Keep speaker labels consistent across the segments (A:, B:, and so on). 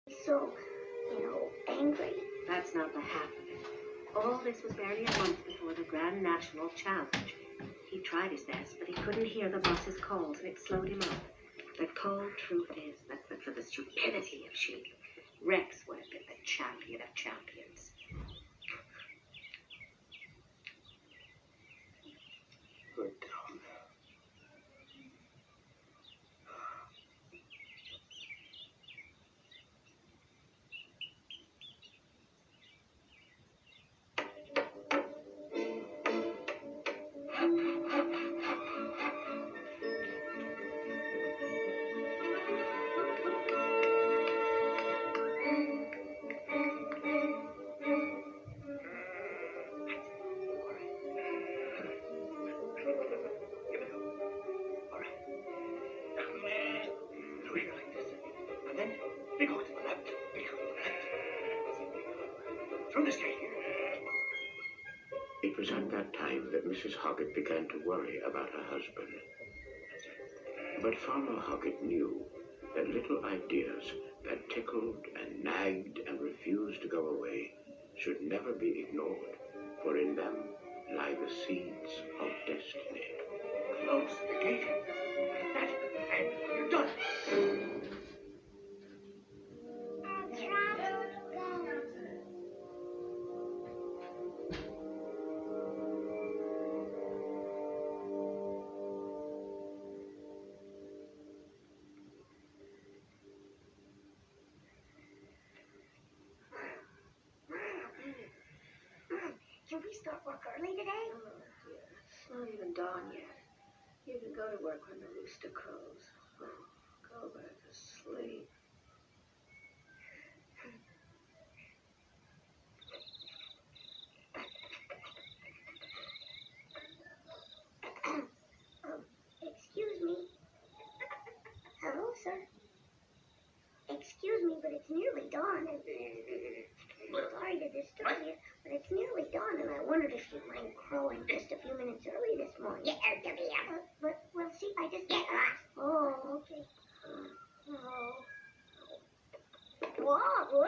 A: So, angry.
B: That's not the half of it. All this was barely a month before the Grand National Challenge. He tried his best, but he couldn't hear the boss's calls, and it slowed him up. The cold truth is that but for the stupidity of sheep, Rex would have been the champion of champions.
C: Good dog.
D: It was at that time that Mrs. Hoggett began to worry about her husband. But Farmer Hoggett knew that little ideas that tickled and nagged and refused to go away should never be ignored, for in them lie the seeds of destiny.
C: Close the gate. That's it. And you're done.
A: Can we start work early today?
B: Oh, dear. It's not even dawn yet. You can go to work when the rooster crows. Oh, go back to sleep.
A: Excuse me. Hello, sir. Excuse me, but it's nearly dawn. Sorry to disturb you, but it's nearly dawn, and I wondered if you'd mind crowing just a few minutes early this morning. Yeah, but well, see, I just get lost. Oh, okay. Oh. Whoa, whoa.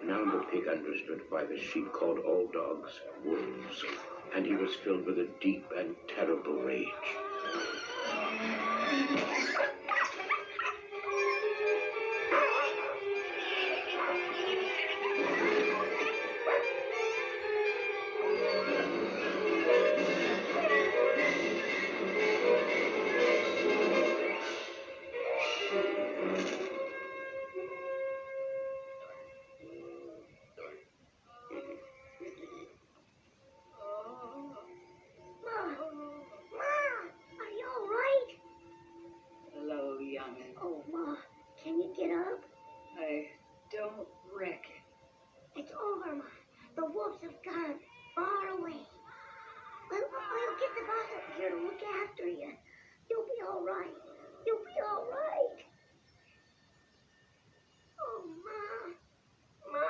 D: Now the pig understood why the sheep called all dogs wolves, and he was filled with a deep and terrible rage.
A: Oh, Ma, can you get up?
B: I don't reckon.
A: It's over, Ma. The wolves have gone far away. I'll get the boss up here to look after you. You'll be all right. You'll be all right. Oh, Ma. Ma.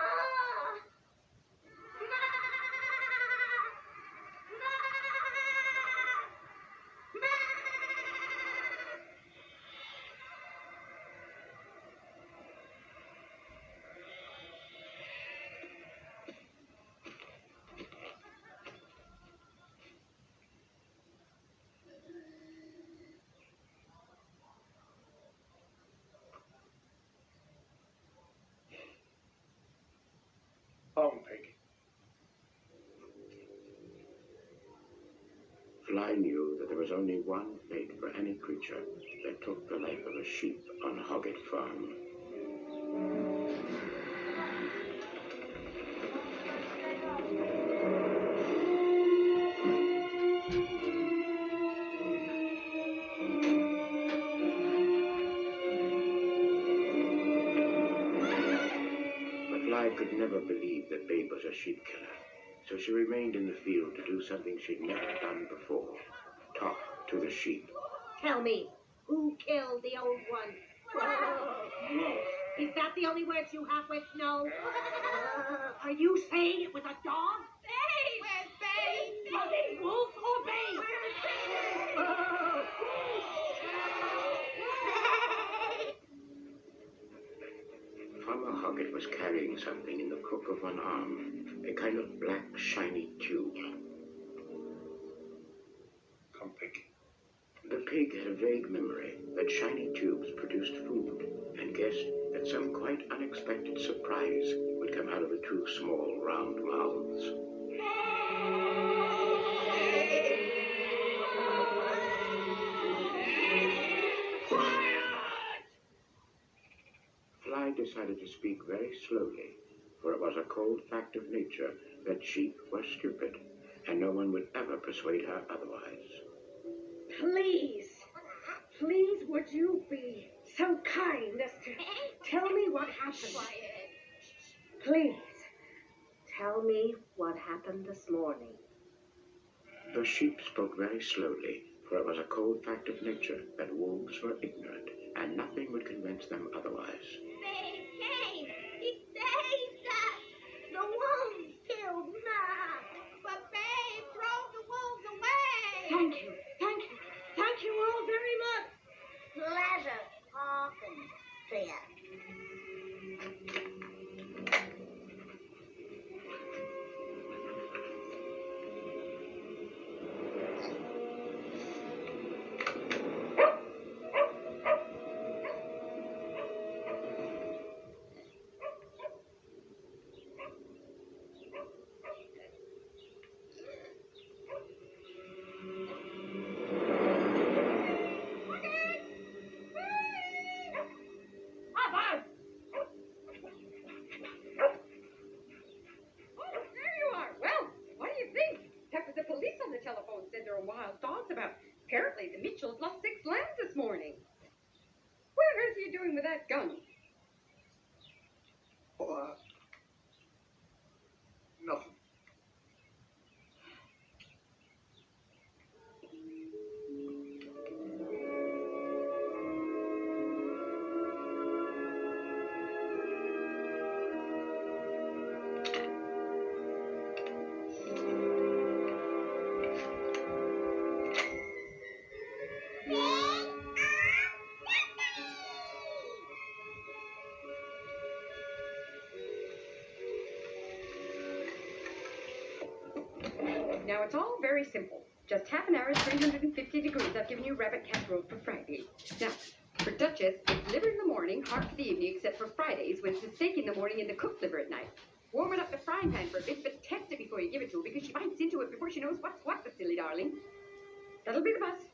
C: Home, pig.
D: Fly knew that there was only one fate for any creature that took the life of a sheep on Hoggett Farm. Fly could never believe that Babe was a sheep killer, so she remained in the field to do something she'd never done before. Talk to the sheep.
B: Tell me, who killed the old one?
C: No.
B: Is that the only words you have with no? Are you saying it was a dog?
A: Babe! Where's Babe?
B: Bloody wolf or babe?
D: Farmer Hoggett was carrying something in the crook of one arm, a kind of black, shiny tube.
C: Come, pig.
D: The pig had a vague memory that shiny tubes produced food, and guessed that some quite unexpected surprise would come out of the two small, round mouths. Fly decided to speak very slowly, for it was a cold fact of nature that sheep were stupid, and no one would ever persuade her otherwise.
B: Please, would you be so kind as to tell me what happened? Please, tell me what happened this morning.
D: The sheep spoke very slowly, for it was a cold fact of nature that wolves were ignorant, and nothing would convince them otherwise.
A: Babe, Babe! He saved us! The wolves killed Ma! But Babe drove the wolves away!
B: Thank you all very much.
A: Pleasure talking to you.
E: Wild thoughts about apparently the Mitchells lost 6 lambs this morning. What on earth are you doing with that gun?
C: Oh, nothing.
E: Now, it's all very simple. Just half an hour at 350 degrees. I've given you rabbit casserole for Friday. Now, for Duchess, it's liver in the morning, heart for the evening, except for Fridays, when it's a steak in the morning and the cooked liver at night. Warm it up the frying pan for a bit, but test it before you give it to her, because she bites into it before she knows what's what, the silly darling. That'll be the bus.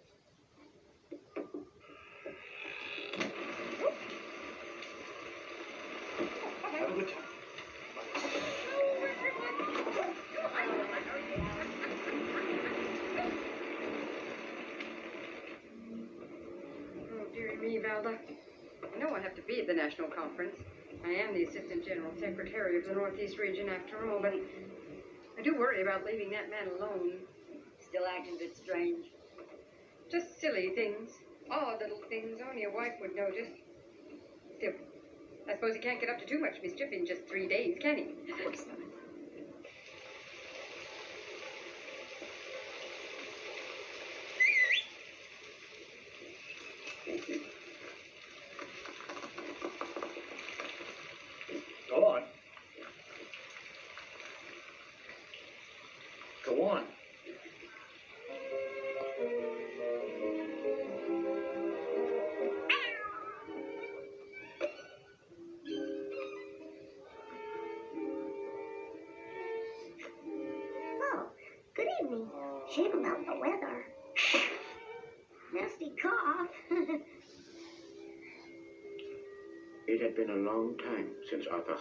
C: Have a good time.
E: Oh, dearie me, Valda. I know I have to be at the national conference. I am the Assistant General Secretary of the Northeast Region after all, but I do worry about leaving that man alone.
F: Still acting a bit strange.
E: Just silly things. Odd little things only a wife would notice. Still, I suppose he can't get up to too much mischief in just 3 days, can he?
F: Of course not.
C: Go on. Go on.
A: Oh, good evening. Shame about the weather. Nasty cough.
D: It had been a long time since Arthur